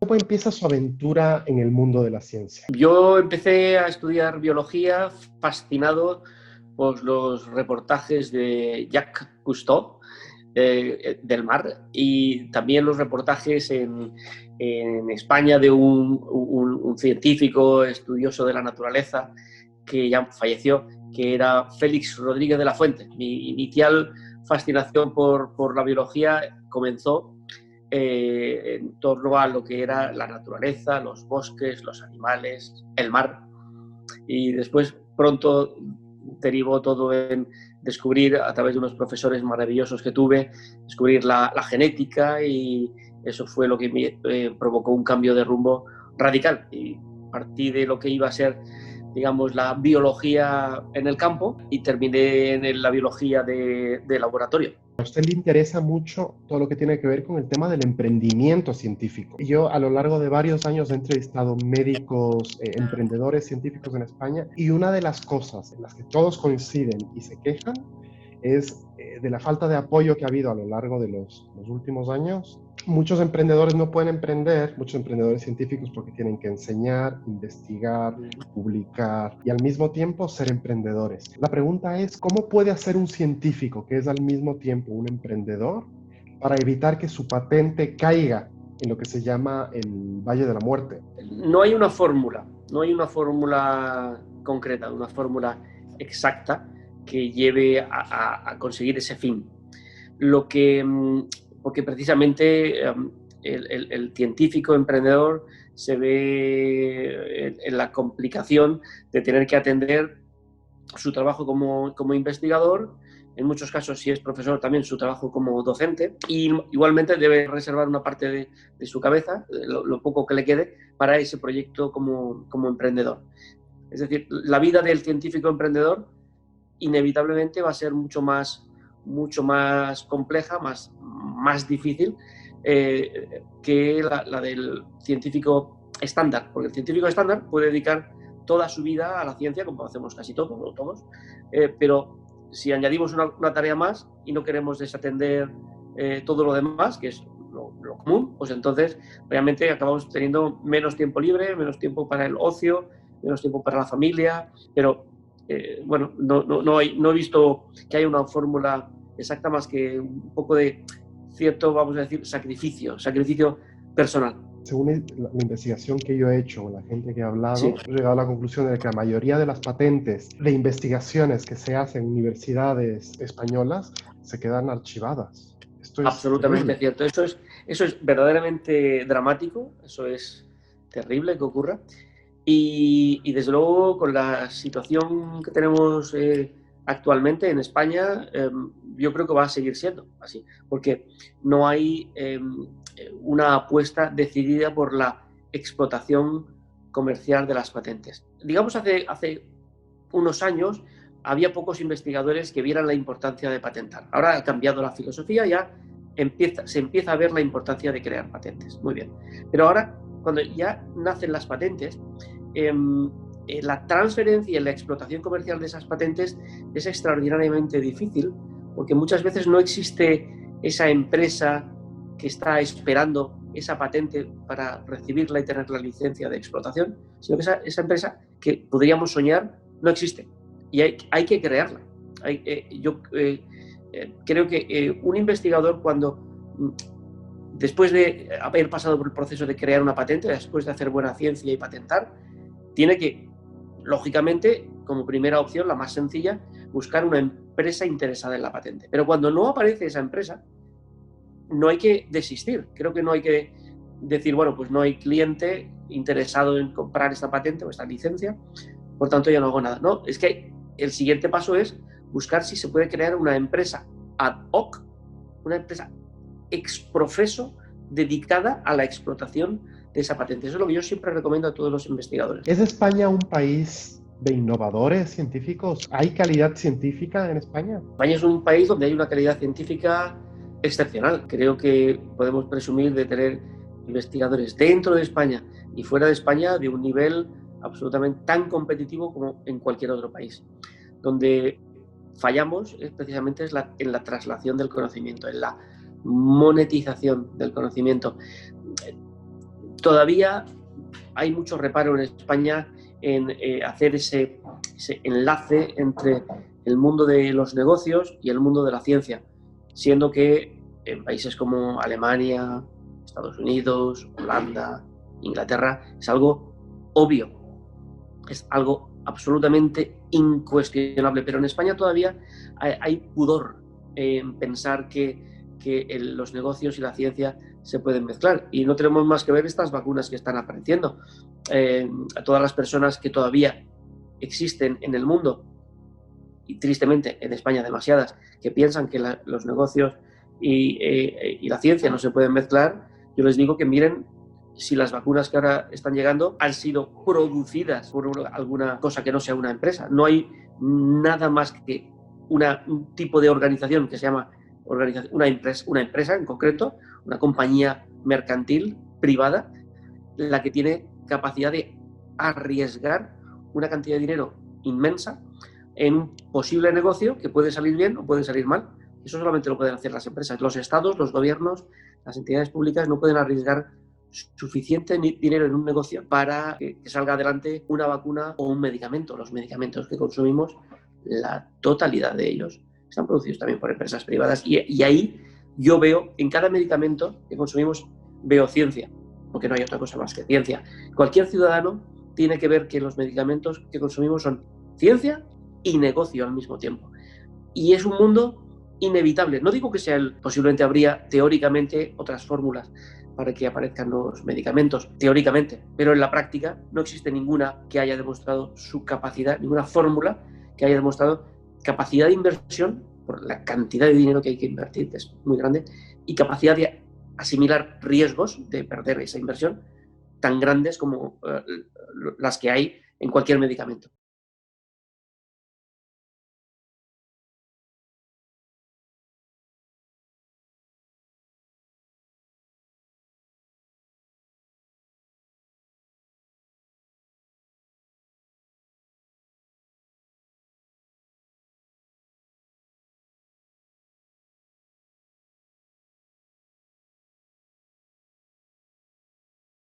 ¿Cómo empieza su aventura en el mundo de la ciencia? Yo empecé a estudiar biología fascinado por los reportajes de Jacques Cousteau del mar y también los reportajes en España de un científico estudioso de la naturaleza que ya falleció, que era Félix Rodríguez de la Fuente. Mi inicial fascinación por la biología comenzó en torno a lo que era la naturaleza, los bosques, los animales, el mar. Y después pronto derivó todo en descubrir, a través de unos profesores maravillosos que tuve, descubrir la genética, y eso fue lo que me provocó un cambio de rumbo radical. Y partí de lo que iba a ser, digamos, la biología en el campo y terminé en la biología de laboratorio. A usted le interesa mucho todo lo que tiene que ver con el tema del emprendimiento científico. Yo a lo largo de varios años he entrevistado médicos, emprendedores científicos en España, y una de las cosas en las que todos coinciden y se quejan es de la falta de apoyo que ha habido a lo largo de los últimos años. Muchos emprendedores no pueden emprender, muchos emprendedores científicos, porque tienen que enseñar, investigar, publicar y al mismo tiempo ser emprendedores. La pregunta es, ¿cómo puede hacer un científico que es al mismo tiempo un emprendedor para evitar que su patente caiga en lo que se llama el Valle de la Muerte? No hay una fórmula, no hay una fórmula concreta, una fórmula exacta que lleve a conseguir ese fin. Porque precisamente el científico emprendedor se ve en la complicación de tener que atender su trabajo como investigador, en muchos casos, si es profesor, también su trabajo como docente, y igualmente debe reservar una parte de su cabeza, lo poco que le quede, para ese proyecto como emprendedor. Es decir, la vida del científico emprendedor inevitablemente va a ser mucho más compleja, más difícil que la del científico estándar, porque el científico estándar puede dedicar toda su vida a la ciencia, como hacemos casi todos, no todos, pero si añadimos una tarea más y no queremos desatender todo lo demás, que es lo común, pues entonces realmente acabamos teniendo menos tiempo libre, menos tiempo para el ocio, menos tiempo para la familia, pero bueno, no he visto que haya una fórmula exacta, más que un poco de cierto, vamos a decir, sacrificio personal. Según la investigación que yo he hecho con la gente que he hablado, Sí, he llegado a la conclusión de que la mayoría de las patentes de investigaciones que se hacen en universidades españolas se quedan archivadas. Esto es absolutamente terrible. cierto. Eso es verdaderamente dramático, eso es terrible que ocurra. Y desde luego, con la situación que tenemos actualmente en España, yo creo que va a seguir siendo así, porque no hay una apuesta decidida por la explotación comercial de las patentes. Digamos, hace unos años había pocos investigadores que vieran la importancia de patentar. Ahora ha cambiado la filosofía, ya se empieza a ver la importancia de crear patentes. Muy bien. Pero ahora, cuando ya nacen las patentes, la transferencia y la explotación comercial de esas patentes es extraordinariamente difícil, porque muchas veces no existe esa empresa que está esperando esa patente para recibirla y tener la licencia de explotación, sino que esa empresa que podríamos soñar no existe, y hay que crearla. Yo creo que un investigador, cuando después de haber pasado por el proceso de crear una patente, después de hacer buena ciencia y patentar, tiene que, lógicamente, como primera opción, la más sencilla, buscar una empresa interesada en la patente. Pero cuando no aparece esa empresa, no hay que desistir. Creo que no hay que decir, bueno, pues no hay cliente interesado en comprar esta patente o esta licencia, por tanto ya no hago nada. No, es que el siguiente paso es buscar si se puede crear una empresa ad hoc, una empresa exprofeso dedicada a la explotación de esa patente. Eso es lo que yo siempre recomiendo a todos los investigadores. ¿Es España un país de innovadores científicos? ¿Hay calidad científica en España? España es un país donde hay una calidad científica excepcional. Creo que podemos presumir de tener investigadores dentro de España y fuera de España de un nivel absolutamente tan competitivo como en cualquier otro país. Donde fallamos precisamente en la traslación del conocimiento, en la monetización del conocimiento. Todavía hay mucho reparo en España en hacer ese enlace entre el mundo de los negocios y el mundo de la ciencia, siendo que en países como Alemania, Estados Unidos, Holanda, Inglaterra, es algo obvio, es algo absolutamente incuestionable, pero en España todavía hay pudor en pensar que los negocios y la ciencia se pueden mezclar, y no tenemos más que ver estas vacunas que están apareciendo. A todas las personas que todavía existen en el mundo, y tristemente en España demasiadas, que piensan que los negocios y la ciencia no se pueden mezclar, yo les digo que miren si las vacunas que ahora están llegando han sido producidas por alguna cosa que no sea una empresa. No hay nada más que un tipo de organización que se llama una empresa en concreto, una compañía mercantil privada, la que tiene capacidad de arriesgar una cantidad de dinero inmensa en un posible negocio que puede salir bien o puede salir mal. Eso solamente lo pueden hacer las empresas. Los estados, los gobiernos, las entidades públicas no pueden arriesgar suficiente dinero en un negocio para que salga adelante una vacuna o un medicamento. Los medicamentos que consumimos, la totalidad de ellos están producidos también por empresas privadas, y ahí yo veo, en cada medicamento que consumimos, veo ciencia, porque no hay otra cosa más que ciencia. Cualquier ciudadano tiene que ver que los medicamentos que consumimos son ciencia y negocio al mismo tiempo. Y es un mundo inevitable. No digo que sea posiblemente habría teóricamente otras fórmulas para que aparezcan los medicamentos, teóricamente, pero en la práctica no existe ninguna que haya demostrado su capacidad, ninguna fórmula que haya demostrado capacidad de inversión, por la cantidad de dinero que hay que invertir, que es muy grande, y capacidad de asimilar riesgos de perder esa inversión tan grandes como las que hay en cualquier medicamento.